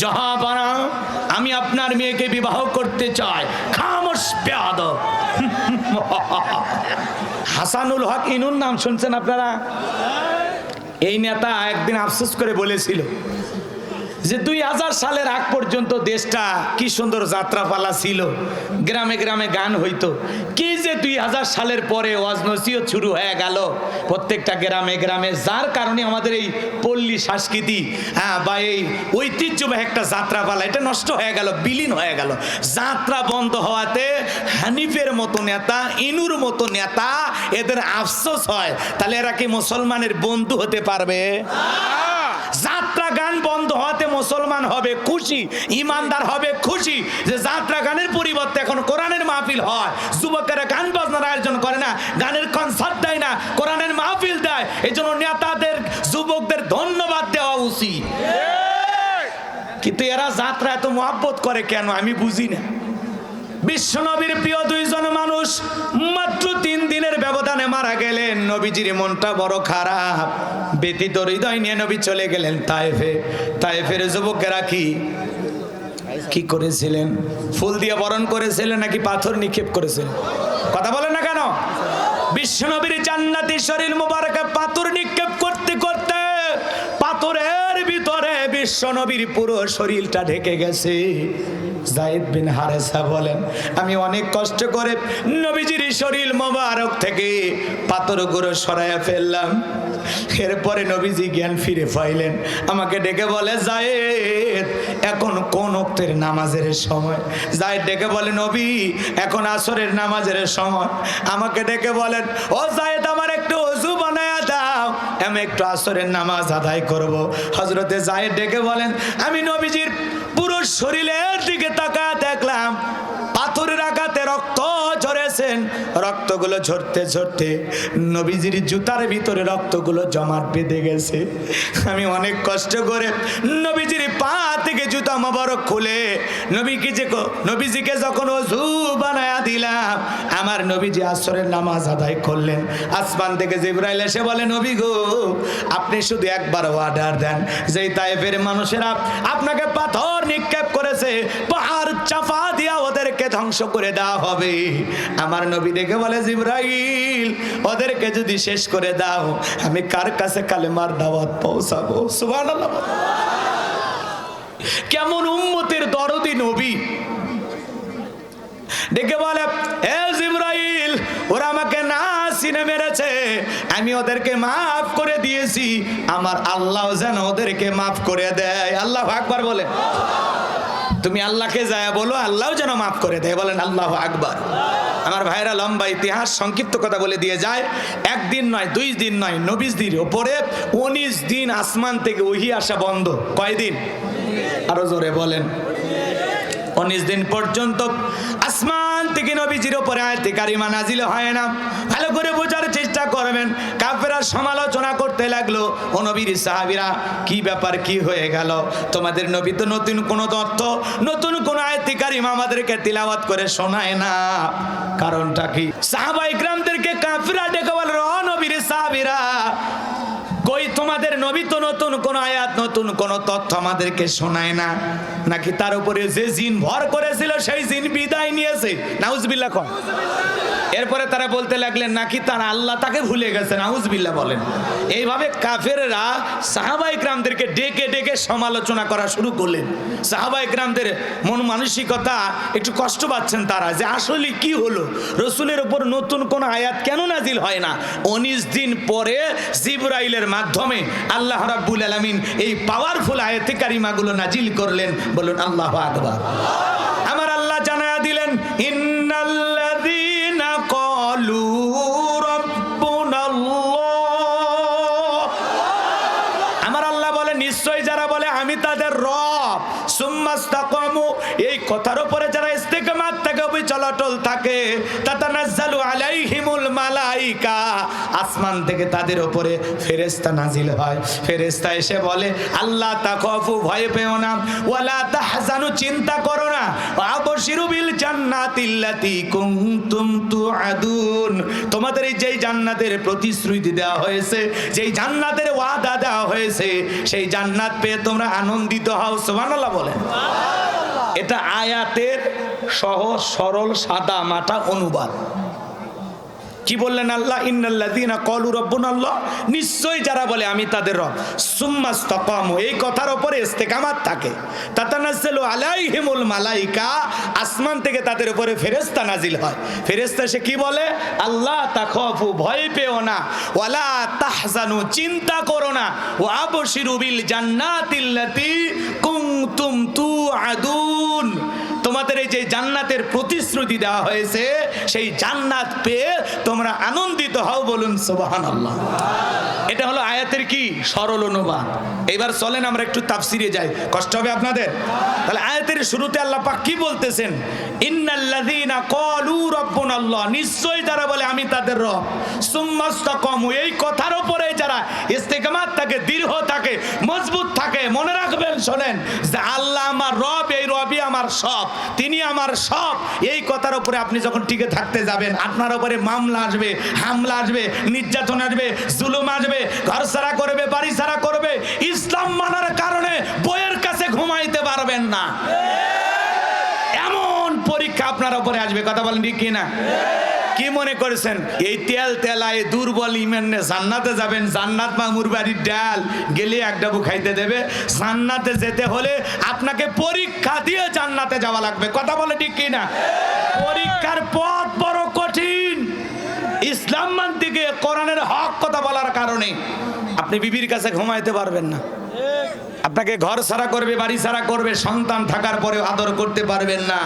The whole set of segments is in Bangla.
জাহাপানা, আমি আপনার মেয়েকে বিবাহ করতে চাই। খামোশ বেয়াদব। হাসানুল হক ইনুর নাম শুনছেন আপনারা? এই নেতা একদিন আফসোস করে বলেছিল যে 2000 সালের আগ পর্যন্ত দেশটা কি সুন্দর যাত্রাপালা ছিল, গ্রামে গ্রামে গান হইতো। কি যে 2000 সালের পরে ওয়াজ নসিহত শুরু হয়ে গেল প্রত্যেকটা গ্রামে গ্রামে, যার কারণে আমাদের এই পল্লী সংস্কৃতি বা এই ঐতিহ্যবাহী একটা যাত্রাপালা এটা নষ্ট হয়ে গেল, বিলীন হয়ে গেল। যাত্রা বন্ধ হওয়াতে হানিফের মতো নেতা, ইনুর মতো নেতা, এদের আফসোস হয়। তাহলে এরা কি মুসলমানের বন্ধু হতে পারবে? যাত্রা গান বন্ধ হওয়াতে মুসলমান হবে খুশি, ইমানদার হবে খুশি যে যাত্রা গানের পরিবর্তে এখন কোরআনের মাহফিল হয়। যুবকেরা গান বাজনার আয়োজন করে না, গানের কনসার্ট দেয় না, কোরআনের মাহফিল দেয়। এই জন্য নেতাদের, যুবকদের ধন্যবাদ দেওয়া উচিত। কিন্তু এরা যাত্রা এত মহব্বত করে কেন আমি বুঝি না। বিশ্বনবীর প্রিয় দুইজন মানুষ মাত্র 3 দিনের ব্যবধানে মারা গেলেন। নবীজির মনটা বড় খারাপ, ব্যথিত হৃদয় নিয়ে নবী চলে গেলেন তায়েফে। তায়েফের যুবকেরা কি করেছিলেন? ফুল দিয়ে বরণ করেছিলেন নাকি পাথর নিক্ষেপ করেছিলেন? কথা বলেন না কেন? বিশ্বনবীর জান্নাতি শরীর মুবারকে পাথর নিক্ষেপ করতে করতে পাথরের ভিতরে বিশ্বনবীর পুরো শরীরটা ঢেকে গেছে। যায়েদ বিন হারেসা বলেন, আমি অনেক কষ্ট করে নবীজির শরীর মোবারক থেকে পাথরগুলো সরাইয়া ফেললাম। এরপরে নবীজি জ্ঞান ফিরে পাইলেন, আমাকে ডেকে বলে, যায়েদ এখন কোন ওয়াক্তের নামাজের সময়? যায়েদ ডেকে বলে, নবী এখন আসরের নামাজের সময়। আমাকে ডেকে বলেন, ও যায়েদ আমার একটু ওযু বানায়া দাও, আমি একটু আসরের নামাজ আদায় করব। হযরতে যায়েদ ডেকে বলেন, আমি নবীজির পুরো শরীরের দিকে তাকায় দেখলাম পাথরের আঘাতে রক্ত ঝরেছেন। রক্তগুলো ঝরতে ঝরতে নবীজির জুতার ভিতরে রক্তগুলো জমাট বেঁধে গেছে। আমি অনেক কষ্ট করে নবীজির পা থেকে জুতা মোবারক খুলে নবীজিকে যখন ওযু বানায়া দিলাম, আমার নবীজি আসরের নামাজ আদায় করলেন। আসমান থেকে জিবরাইল এসে বলে, নবী গো আপনি শুধু একবার অর্ডার দেন, যেই তায়েফের মানুষেরা আপনাকে পাথর নিক্ষেপ করেছে পাহাড় চাপা দিয়া ওদেরকে ধ্বংস করে দেওয়া হবে। আমার নবী দেখে বলে, জিবরাইল ওদেরকে যদি শেষ করে দাও আমি কার কাছে কালেমার দাওয়াত পৌঁছাবো? সুবহানাল্লাহ। কেমন উম্মতের দরদি নবী। ডেকে বলে, এ জিবরাইল ওরা আমাকে না চিনে মেরেছে, আমি ওদেরকে মাফ করে দিয়েছি, আমার আল্লাহ যেন ওদেরকে মাফ করে দেয়। আল্লাহু আকবার বলে। তুমি আল্লাহকে যায় বলো আল্লাহও যেন মাফ করে দেয়। বলেন আল্লাহু আকবার। আমার ভাইরা লম্বা ইতিহাস সংক্ষিপ্ত কথা বলে দিয়ে যায়। 1 দিন নয়, 2 দিন নয়, নবীজির উপরে 19 দিন আসমান থেকে ওহী আসা বন্ধ। কয় দিন? আরো জোরে বলেন। 19 দিন পর্যন্ত আসমান থেকে নবীজির উপরে আয়াতে কারিমা নাজিল হয় না। ভালো করে বোঝার চেষ্টা করবেন। কাফেররা সমালোচনা করতে লাগলো, ও নবীর সাহাবীরা কি ব্যাপার, কি হয়ে গেল? তোমাদের নবী তো নতুন কোন তথ্য, নতুন কোন আয়াতে কারিমা আমাদেরকে তিলাওয়াত করে শোনায় না। কারণটা কি? সাহাবায়ে কিরামদেরকে কাফেররা ডেকে বলে, ও নবীর সাহাবীরা কই তোমাদের নবী তো নতুন কোন আয়াত, নতুন কোন তথ্য আমাদেরকে শোনায় না? নাকি তার উপরে যে জিন ভর করেছিল সেই জিন বিদায় নিয়েছে? নাউজুবিল্লাহ কোন। এরপরে তারা বলতে লাগলেন নাকি তার আল্লাহ তাকে ভুলে গেছে। নাউজুবিল্লাহ বলেন। এইভাবে কাফেররা সাহাবায়ে কিরামদেরকে ডেকে ডেকে সমালোচনা করা শুরু করলেন। সাহাবায়ে কিরামদের মন মানসিকতা একটু কষ্ট পাচ্ছেন তারা, যে আসলে কি হলো, রাসূলের উপর নতুন কোন আয়াত কেন নাজিল হয় না? 19 দিন পরে জিবরাইলের মাধ্যমে আল্লাহ রাব্বুল আলামিন এই পাওয়ারফুল আয়াতে কারিমাগুলো নাজিল করলেন। বলুন আল্লাহু আকবার। আমার আল্লাহ জানায়া দিলেন, ইন্নাল্লাযীনা ক্বালু রাব্বুনাল্লাহ। আমার আল্লাহ বলে নিশ্চয় যারা বলে আমি তাদের রব, সুম্মাস্তাকামু, এই কথার উপরে যারা ইস্তিকামাত থেকে অবিচল অটল থাকে। তাতানাজ্জালু আলাইহিমুল মালাইকা, আসমান থেকে তাদের উপরে ফেরেশতা নাজিল হয়। ফেরেশতা এসে বলে আল্লাহ তাখাফু, ভয় পেও না, ওয়ালা তাহজানু, চিন্তা করো না, আবশিরু বিল জান্নাতিল্লাতী কুনতুম তুআদুন, তোমাদের এই যেই জান্নাতের প্রতিশ্রুতি দেওয়া হয়েছে, যেই জান্নাতের ওয়াদা দেওয়া হয়েছে, সেই জান্নাত পেয়ে তোমরা আনন্দিত হও। সুবহানাল্লাহ বলেন। এটা আয়াতের সহজ সরল সাদা মাটা অনুবাদ। কি বললেন আল্লাহ? ইন্নাল্লাযীনা ক্বালু রাব্বুনাল্লাহ, নিশ্চয়ই যারা বলে আমি তাদের রব, সুম্মাস্তাকামু, এই কথার উপরে ইস্তেকামাত থাকে, তাতানাজ্জালু আলাইহিমুল মালাইকা, আসমান থেকে তাদের উপরে ফেরেশতা নাজিল হয়। ফেরেশতা সে কি বলে? আল্লাহ তাখাফু, ভয় পেও না, ওয়ালা তাহজানু, চিন্তা করো না, ওয়া আবশিরু বিল জান্নাতিল্লাতী কুনতুম তুআদুন, তোমাদের এই যে জান্নাতের প্রতিশ্রুতি দেওয়া হয়েছে, সেই জান্নাত পেয়ে তোমরা আনন্দিত হও। বলুন সুবহানাল্লাহ। এটা হলো আয়াতের কি সরল অনুবাদ। এবার চলেন আমরা একটু তাফসিরে যাই, কষ্ট হবে আপনাদের। তাহলে আয়াতের শুরুতে আল্লাহ পাক কি বলতেছেন? ইন্নাল্লাযীনা ক্বালু রাব্বুনাল্লাহ, নিশ্চয়ই যারা বলে আমি তাদের রব, সুম্মাস্তাকামু, এই কথার উপরে যারা ইস্তেকামাত থাকে, দৃঢ় থাকে, মজবুত থাকে। মনে রাখবেন, শোনেন যে আল্লাহ আমার রব, এই রবই আমার সব, তিনি আমার সব। এই কথার উপরে আপনি যখন টিকে থাকতে যাবেন, আপনার উপরে মামলা আসবে, হামলা আসবে, নির্যাতন আসবে, জুলুম আসবে, ঘর ছাড়া করবে, বাড়ি ছাড়া করবে, ইসলাম মানার কারণে বইয়ের কাছে ঘুমাইতে পারবেন না, এমন পরীক্ষা আপনার উপরে আসবে। কথা বলেন ঠিক কিনা? কি মনে করেছেন এই তেল তেলায় দুর্বল ইমানে জান্নাতে যাবেন? জান্নাত মামুর বাড়ির ডাল গেলে এক ডাবু খাইতে দেবে? জান্নাতে যেতে হলে আপনাকে পরীক্ষা দিয়ে জান্নাতে যাওয়া লাগবে। কথা বলে ঠিক কিনা? পরীক্ষার পথ বড় কঠিন। ইসলাম মানতে গিয়ে কোরআনের হক কথা বলার কারণে আপনি বিবির কাছে ঘুমাইতে পারবেন না, আপনাকে ঘর ছাড়া করবে, বাড়ি ছাড়া করবে, সন্তান থাকার পরেও আদর করতে পারবেন না,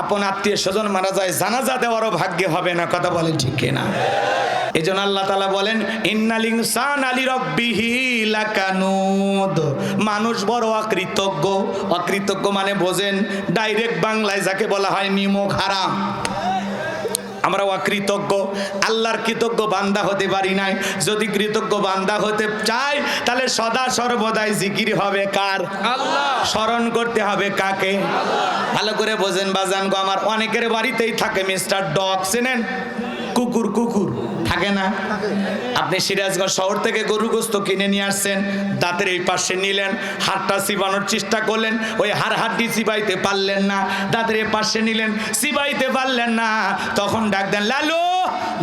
আপন আত্মীয় স্বজন মারা যায়, জানাজা দেওয়ারও ভাগ্যে হবে না। কথা বলেন ঠিক কিনা? এই জন্য আল্লাহ তাআলা বলেন ইন্নাল ইনসানা লিরাব্বিহি লাকানুদ, মানুষ বড় অকৃতজ্ঞ। অকৃতজ্ঞ মানে বোঝেন, ডাইরেক্ট বাংলায় যাকে বলা হয় নিমক হারাম। আমরা অকৃতজ্ঞ, আল্লাহর কৃতজ্ঞ বান্দা হতে পারি নাই। যদি কৃতজ্ঞ বান্দা হতে চাই, তাহলে সদা সর্বদাই জিকির হবে কার? আল্লাহ। স্মরণ করতে হবে কাকে? ভালো করে বোঝেন বাজান গো আমার, অনেকের বাড়িতেই থাকে মিস্টার ডগ, চেনেন? কুকুর, কুকুর থাকে না? আপনি সিরাজগঞ্জ শহর থেকে গরু গোস্ত কিনে নিয়ে আসছেন, দাঁতের এই পাশে নিলেন, হাড়টা চিবানোর চেষ্টা করলেন, ওই হাড়টি চিবাইতে পারলেন না, দাঁতের এই পাশে নিলেন, চিবাইতে পারলেন না, তখন ডাক দেন লালু।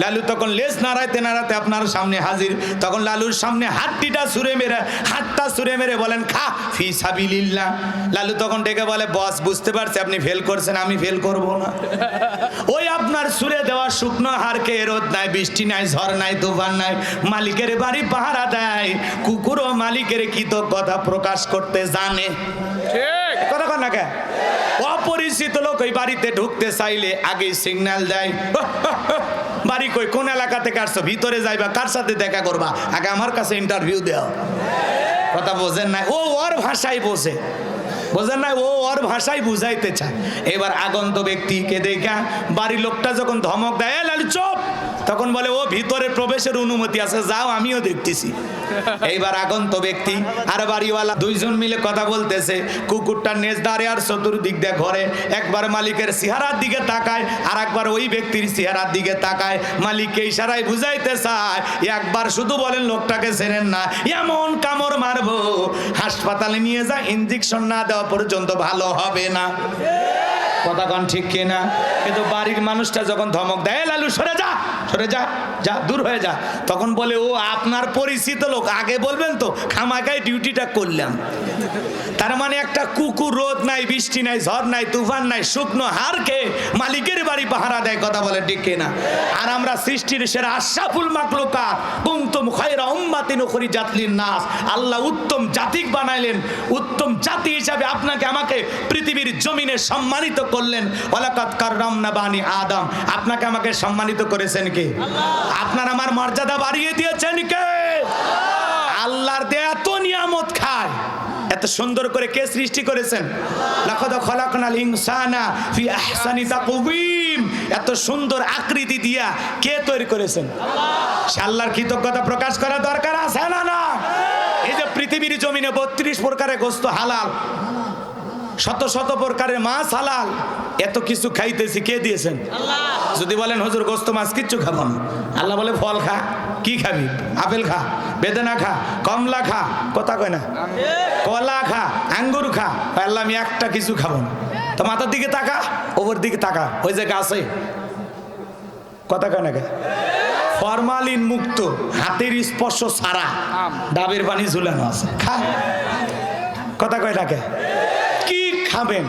লালু তখন লেজ নাড়াইতে নাড়াতে আপনার সামনে হাজির। তখন লালুর সামনে হাড়টা ছুঁড়ে মেরে বলেন খা ফি সাবিলিল্লাহ। লালু তখন ডেকে বলে বস, বুঝতে পারছি আপনি ফেল করছেন, আমি ফেল করব না। ওই আপনার ছুঁড়ে দেওয়া শুকনো হাড়কে রোদ নাই, বৃষ্টি নাই, ঝড় নাই, তুফান নাই, মালিকের বাড়ি পাহারা দেয়। কুকুরও মালিকের কৃতজ্ঞতা প্রকাশ করতে জানে। ঠিক কথা কন না কে? অপরিচিত লোক ওই বাড়িতে ঢুকতে চাইলে আগে সিগন্যাল দেয়, বাড়ি কই, কোন এলাকা থেকে আসছো, ভিতরে যাইবা, কার সাথে দেখা করবা, আগে আমার কাছে ইন্টারভিউ দাও। কথা বোঝেন না? ও ওর ভাষায় বোঝে, বোঝেন না? ও ওর ভাষায় বুঝাইতে চায়। এবার আগন্ত ব্যক্তিকে দেখা বাড়ির লোকটা যখন ধমক দেয় লালু চুপ, তখন বলে ও ভিতরে প্রবেশের অনুমতি আছে, যাও আমিও দেখতেছি। এইবার আগন্ত ব্যক্তি আর বাড়িওয়ালা দুইজন মিলে কথা বলতেছে, কুকুরটার নেজ দাঁড়ে আর চতুর্দিক দিয়ে ঘরে, একবার মালিকের চেহারার দিকে তাকায়, আর একবার ওই ব্যক্তির চেহারার দিকে তাকায়। মালিককে ইশারায় বুঝাইতে চায়, একবার শুধু বলেন লোকটাকে চেনেন না, এমন কামড় মারবো হাসপাতালে নিয়ে যা, ইনজেকশন না দেওয়া পর্যন্ত ভালো হবে না। কথা কন ঠিক কিনা? কিন্তু বাড়ির মানুষটা যখন ধমক দেয় লালু সরে যা, সরে যা, যা দূর হয়ে যা, তখন বলে ও আপনার পরিচিত লোক, আগে বলবেন তো, খামাকায় ডিউটিটা করলাম। তার মানে একটা কুকুর রোদ নাই, বৃষ্টি নাই, ঝড় নাই, তুফান নাই, শুকনো হাড়কে মালিকের বাড়ি পাহারা দেয়। কথা বলে ঠিক কিনা? আর আমরা সৃষ্টির সেরা আশরাফুল মাখলুকাত, কুনতুম খায়রা উম্মাতিন উখরিজাত লিন-নাস, আল্লাহ উত্তম জাতি বানাইলেন, উত্তম জাতি হিসাবে আপনাকে আমাকে পৃথিবীর জমিনে সম্মানিত করলেন। ওয়ালাকাদ কাররামনা বানি আদম, আপনাকে আমাকে সম্মানিত করেছেন কে? আল্লাহ। আপনার আমার মর্যাদা বাড়িয়ে দিয়েছেন কে? আল্লাহর দেয়া এত নিয়ামত খায়, এত এত সুন্দর করে কে সৃষ্টি করেছেন? লাকাদ খালাকনাল ইনসানা ফি আহসানি তাকওয়িম। এত সুন্দর আকৃতি দিয়া কে তৈরি করেছেন? আল্লাহ। আল্লাহর কৃতজ্ঞতা প্রকাশ করা দরকার আছে না না? এই যে পৃথিবীর জমিনে 32 প্রকারের গোশত হালাল, শত শত প্রকারের মাছ হালাল, এত কিছু খাইতেছি কে দিয়েছেন? আল্লাহ। যদি বলেন হুজুর গোশত মাছ কিচ্ছু খাবো না, আল্লাহ বলে ফল খা। কি খাবি? আপেল খা, বেদানা খা, কমলা খা, কথা কয় না, কলা খা, আঙ্গুর খা। আল্লাহ আমি একটা কিছু খাবো না। তো মাথার দিকে তাকা, ওপর দিকে তাকা, ওই জায়গা আছে, কথা কয় না কে? ফরমালিন মুক্ত, হাতের স্পর্শ ছাড়া ডাবের পানি ঝুলানো আছে, খা। কথা কয় না কে? কি খাবেন?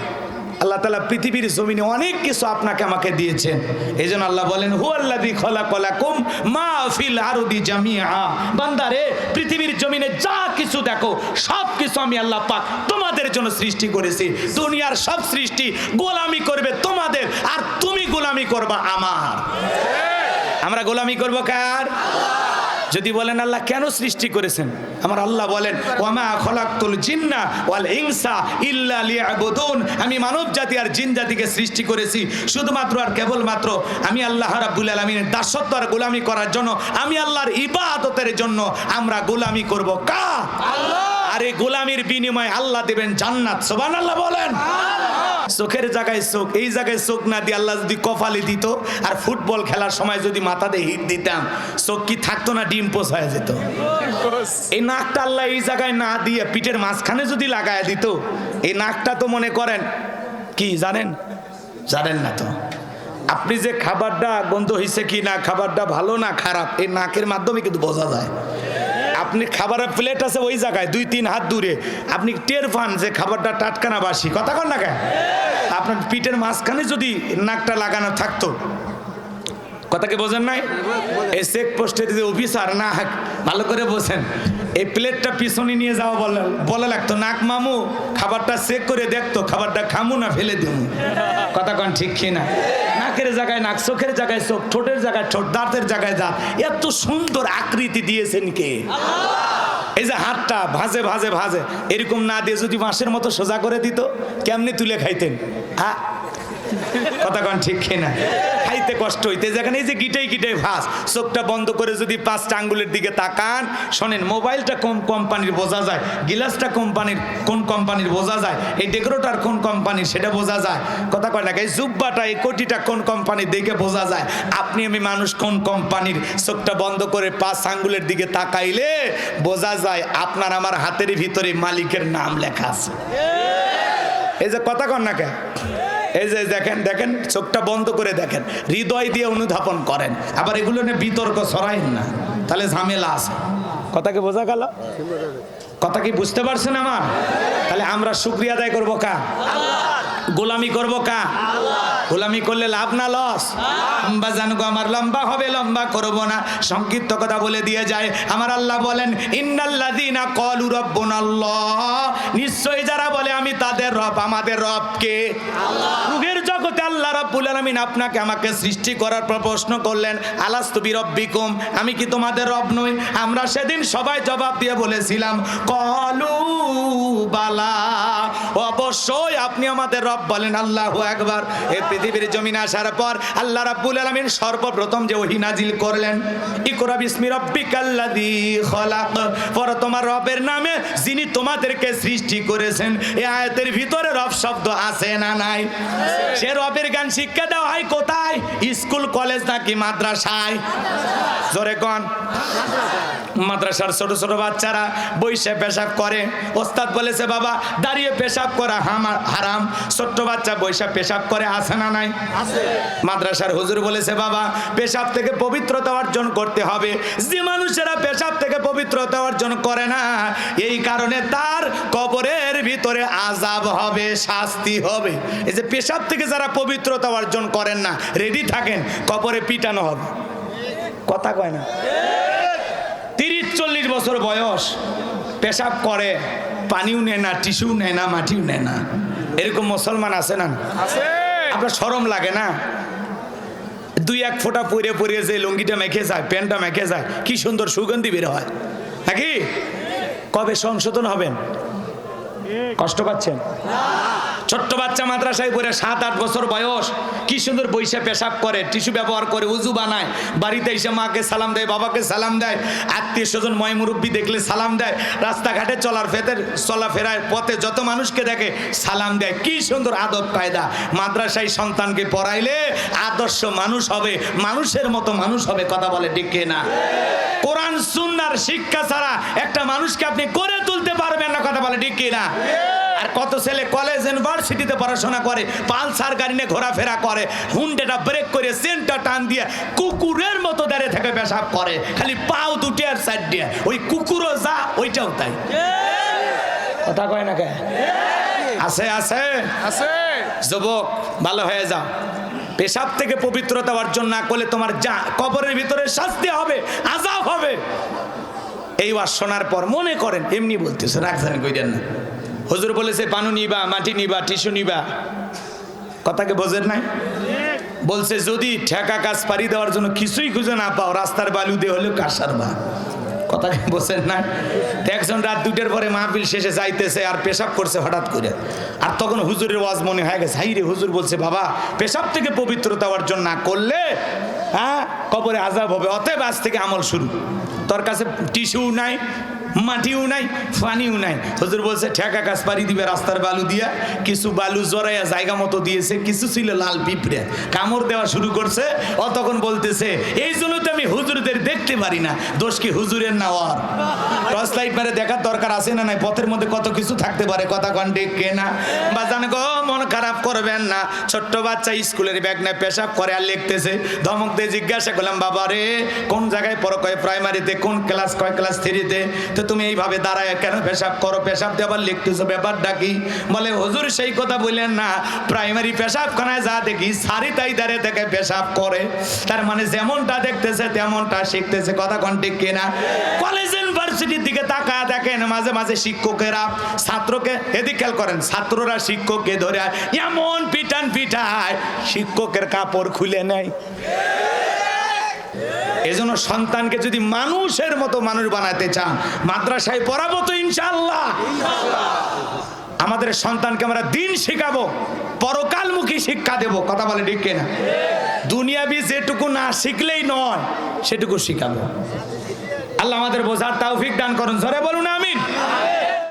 আল্লাহ তাআলা পৃথিবীর জমিনে অনেক কিছু আপনাকে আমাকে দিয়েছেন। এই জন্য আল্লাহ বলেন হুয়াল্লাযী খালাকালাকুম মা ফিল আরদি জামিআ। বান্দারে, পৃথিবীর জমিনে যা কিছু দেখো সব কিছু আমি আল্লাহ পাক তোমাদের জন্য সৃষ্টি করেছি। দুনিয়ার সব সৃষ্টি গোলামি করবে তোমাদের, আর তুমি গোলামি করবা আমার। আমরা গোলামি করব কার? যদি বলেন আল্লাহ কেন সৃষ্টি করেছেন, আমার আল্লাহ বলেন ওয়ামা খলাকতুল জিন্না ওয়াল ইনসা ইল্লা লিয়াবুদুন। আমি মানব জাতি আর জিন জাতিকে সৃষ্টি করেছি শুধুমাত্র আর কেবলমাত্র আমি আল্লাহ রাব্বুল আলামিনের দাসত্ব আর গোলামি করার জন্য, আমি আল্লাহর ইবাদতের জন্য। আমরা গোলামি করব কার? আল্লাহ। আর এই গোলামির বিনিময়ে আল্লাহ দেবেন জান্নাত। সুবহানাল্লাহ বলেন। চোখের জায়গায় চোখ, এই জায়গায় চোখ না দিয়ে আল্লাহ যদি কপালে দিত, আর ফুটবল খেলার সময় যদি মাথাতে হিট দিতাম, চোখ কি থাকতো না? ডিম পোষ হয়ে যেত। এই নাকটা আল্লাহ এই জায়গায় না দিয়ে পিঠের মাঝখানে যদি লাগায় দিত, এই নাকটা তো মনে করেন কি জানেন? জানেন না তো। আপনি যে খাবারটা গন্ধ হয়েছে কি না, খাবারটা ভালো না খারাপ, এই নাকের মাধ্যমে কিন্তু বোঝা যায়। আপনি খাবারের প্লেট আছে ওই জায়গায় 2-3 হাত দূরে, আপনি টের পান যে খাবারটা টাটকা না বাসি, কথা কন না কেন? আপনার পিঠের মাঝখানে যদি নাকটা লাগানো থাকতো, কথা কি বোঝেন নাই? এই চেক পোস্টের যে অফিসার না, ভালো করে বোঝেন, এই প্লেটটা পিছনে নিয়ে যাওয়া বলে লাগতো, নাক মামু খাবারটা চেক করে দেখতো খাবারটা খামু না ফেলে দেবো, কথা কন ঠিক কিনা? নাকের জায়গায় নাক, চোখের জায়গায় চোখ, ঠোঁটের জায়গায় ঠোঁট, দাঁতের জায়গায় দাঁত, এত সুন্দর আকৃতি দিয়েছেন কে? এই যে হাতটা ভাজে ভাজে ভাজে, এরকম না দিয়ে যদি বাঁশের মতো সোজা করে দিত, কেমনি তুলে খাইতেন? কথা কন ঠিক কিনা? খাইতে কষ্ট হইতে। যেখানে এই যে গিটাই গিটাই ভাস, চোখটা বন্ধ করে যদি 5টা আঙ্গুলের দিকে তাকান, শোনেন মোবাইলটা কোন কোম্পানির বোঝা যায়, গিলাসটা কোন কোম্পানির বোঝা যায়, এই ডেকোরেটর কোন কোম্পানির সেটা বোঝা যায়, কথা কয় না? এই জুব্বাটা, এই কোটিটা কোন কোম্পানির দেখে বোঝা যায়। আপনি আমি মানুষ কোন কোম্পানির? চোখটা বন্ধ করে 5 আঙ্গুলের দিকে তাকাইলে বোঝা যায় আপনার আমার হাতের ভিতরে মালিকের নাম লেখা আছে। এই যে কথা কন না কেন? এই যে দেখেন দেখেন, চোখটা বন্ধ করে দেখেন, হৃদয় দিয়ে অনুধাবন করেন। আবার এগুলো নিয়ে বিতর্ক ছড়াইন না, তাহলে ঝামেলা আছে। কথা কি বোঝা গেল? কথা কি বুঝতে পারছেন আমার? তাহলে আমরা শুকরিয়া আদায় করবো কার? গোলামি করবো কার? গোলামি করলে লাভ না লস? লম্বা জানগো আমার, লম্বা হবে, লম্বা করবো না, সংক্ষিপ্ত কথা বলে দিয়ে যায়। আমার আল্লাহ বলেন ইন্নাল্লাযীনা ক্বালু রাব্বুনাল্লাহ, নিশ্চয়ই যারা বলে আমি তাদের রব, আমাদের রব কে? আল্লাহ। রূহের জগতে আল্লাহ রাব্বুল আলামিন আপনাকে আমাকে সৃষ্টি করার পর প্রশ্ন করলেন আলাস্তু বিরব্বিকুম, আমি কি তোমাদের রব নই? আমরা সেদিন সবাই জবাব দিয়ে বলেছিলাম ক্বালু বালা, অবশ্যই আপনি আমাদের রব। বলেন আল্লাহু আকবার। এই পৃথিবীর জমিনে আসার পর আল্লাহ রাব্বুল আলামিন সর্বপ্রথম যে ওহী নাজিল করলেন, ইকরা বিসমি রাব্বিকাল্লাযী খলাক, পর তোমার রবের নামে যিনি তোমাদেরকে সৃষ্টি করেছেন। এই আয়াতের ভিতরে রব শব্দ আছে না নাই? সে রবের জ্ঞান শিক্ষা দেওয়া হয় কোথায়? স্কুল, কলেজ নাকি মাদ্রাসায়? জোরে কোন? মাদ্রাসার ছোট ছোট বাচ্চারা বইসে পেশাব করে, ওস্তাদ বলেছে বাবা দাঁড়িয়ে পেশাব করা হারাম, ছোট্ট বাচ্চা বইসা পেশাব করে, আছে না নাই? মাদ্রাসার হুজুর বলেছে বাবা পেশাব থেকে পবিত্রতা অর্জন করতে হবে। যে মানুষেরা পেশাব থেকে পবিত্রতা অর্জন করে না, এই কারণে তার কবরের ভিতরে আযাব হবে, শাস্তি হবে। এই যে পেশাব থেকে যারা পবিত্রতা অর্জন করেন না, রেডি থাকেন, কবরে পিটানো হবে। কথা কয় না? 30-40 বছর বয়স, পেশাব করে, পানিও নেয় না, টিস্যু নেয় না, মাটিও নেয় না, এরকম মুসলমান আছে না? আপনার শরম লাগে না? 2-1 ফোঁটা পরে পরে যে লুঙ্গিটা মেখে যায়, প্যান্টটা মেখে যায়, কি সুন্দর সুগন্ধি বের হয় নাকি? কবে সংশোধন হবেন? কষ্ট পাচ্ছেন? ছোট্ট বাচ্চা মাদ্রাসায় পড়ে 7-8 বছর বয়স, কি সুন্দর বইসা পেশাব করে, টিস্যু ব্যবহার করে, উজু বানায়, বাড়িতে এসে মাকে সালাম দেয়, বাবাকে সালাম দেয়, আত্মীয় স্বজন ময় মুরব্বী দেখলে সালাম দেয়, রাস্তাঘাটে চলাফেরায় পথে যত মানুষকে দেখে সালাম দেয়। কি সুন্দর আদব কায়দা। মাদ্রাসায় সন্তানকে পড়াইলে আদর্শ মানুষ হবে, মানুষের মতো মানুষ হবে। কথা বলে ঠিক না? কোরআন সুন্নাহর শিক্ষা ছাড়া একটা মানুষকে আপনি করে তুলতে পারবেন না। কথা বলে ঠিক না? আর কত ছেলে কলেজ ইউনিভার্সিটিতে পড়াশোনা করে, পালসার গাড়ি নিয়ে ঘোরাফেরা করে, হুন্ডেটা ব্রেক করে সেন্টার টান দিয়ে কুকুরের মতো দাঁড়িয়ে থেকে পেশাব করে, খালি পাও দুটি আর সাইড দিয়ে। ওই কুকুরও যা, ওইটাও তাই। কথা কয় না কে? আছে আছে আছে। যুবক, ভালো হয়ে যাও। পেশাব থেকে পবিত্রতা অর্জন না করলে তোমার যা কবরের ভিতরে শাস্তি হবে, আযাব হবে। এই ওয়াজ শোনার পর মনে করেন এমনি বলতেছে, রাখছেন কইদেন না। হুজুর বলেছে পানু নিবা, মাটি নিবা, টিস্যু নিবা, কথাকে বোঝেন নাই? বলছে যদি ঠেকা কাজ পারি দেওয়ার জন্য কিছুই খুঁজে না পাও, রাস্তার বালু দিয়ে হলেও কাজ সারবা। কথাকে বোঝেন না? একজন রাত 2টার পরে মাহফিল শেষে যাইতেছে আর পেশাব করছে হঠাৎ করে, আর তখন হুজুরের ওয়াজ মনে হয়ে গেছে। হাই রে, হুজুর বলছে বাবা পেশাব থেকে পবিত্রতা অর্জন না করলে কবরে আযাব হবে, অতএব আজ থেকে আমল শুরু। তোর কাছে টিস্যু নাই, মাটিও নাই, পানিও নাই। হুজুর বলছে ঠেকা কাজ পারি দিবে রাস্তার বালু দিয়া। কিছু বালু জড়াইয়া জায়গা মতো দিয়েছে, কিছু ছিল লাল পিঁপড়ে, কামড় দেওয়া শুরু করছে। ও তখন বলতেছে এই জন্য তো আমি হুজুরদের দেখতে পারি না। দোষ কি হুজুরের না ওর? টর্চ লাইট মেরে দেখার দরকার আছে না নাই? পথের মধ্যে কত কিছু থাকতে পারে। কথা কন ঠিক না? বাজান গো, মন খারাপ করবেন না। ছোট্ট বাচ্চা স্কুলের ব্যাগ নিয়ে পেশাব করে আর লিখতেছে। ধমক দিয়ে জিজ্ঞাসা করলাম বাবা রে কোন জায়গায় পড়ো? কয় প্রাইমারিতে। কোন ক্লাস? কয় ক্লাস 3-তে। তো তুমি এইভাবে দাঁড়ায় কেন পেশাব করো? পেশাব দিয়ে আবার লিখতেছো, ব্যাপারটা কি? বলে হুজুর সেই কথা বললেন না, প্রাইমারি পেশাব খানায় যা দেখি সারি তাই দাঁড়িয়ে থেকে পেশাব করে। তার মানে যেমনটা দেখতেছে তেমনটা শিখতেছে। কথা কোন ঠিক কিনা? কলেজ ইউনিভার্সিটির দিকে তাকায় দেখেন মাঝে মাঝে শিক্ষকেরা ছাত্রকে, এদিকে খেয়াল করেন, ছাত্ররা শিক্ষককে ধরে এমন পিটান পিটায় শিক্ষকের কাপড় খুলে নেয়। এজন্য সন্তানকে যদি মানুষের মতো মানুষ বানাতে চান, মাদ্রাসায় পড়াবো তো ইনশাআল্লাহ। আমাদের সন্তানকে আমরা দিন শিখাবো, পরকালমুখী শিক্ষা দেব। কথা বলে ঠিক কিনা? দুনিয়াবি যেটুকু না শিখলেই নয় সেটুকু শিখাবো। আল্লাহ আমাদের বোঝার তৌফিক দান করুন। জোরে বলুন